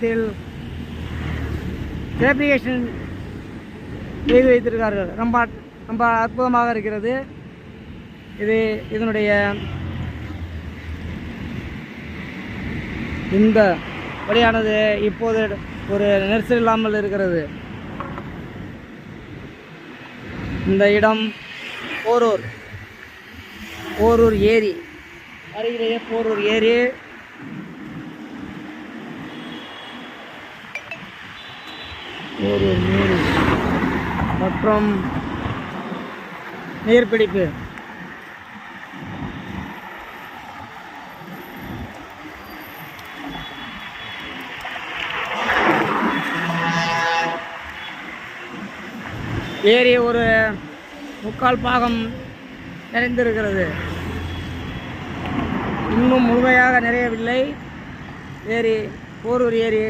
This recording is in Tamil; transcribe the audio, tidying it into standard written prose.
இடத்தில் ஃபேப்ரிகேஷன் செய்து வைத்திருக்கார்கள். ரொம்ப ரொம்ப அற்புதமாக இருக்கிறது. இதனுடைய இந்த வழியானது இப்போது ஒரு நெரிசல் இல்லாமல் இருக்கிறது. இந்த இடம் போரூர் ஏரி அருகிலேயே போரூர் ஏரி. போரூர் ஏரி மற்றும் நீர்பிடிப்பு. ஏரி ஒரு 3/4 பாகம் நிறைந்திருக்கிறது. இன்னும் முழுமையாக நிறையவில்லை. போரூர் ஏரி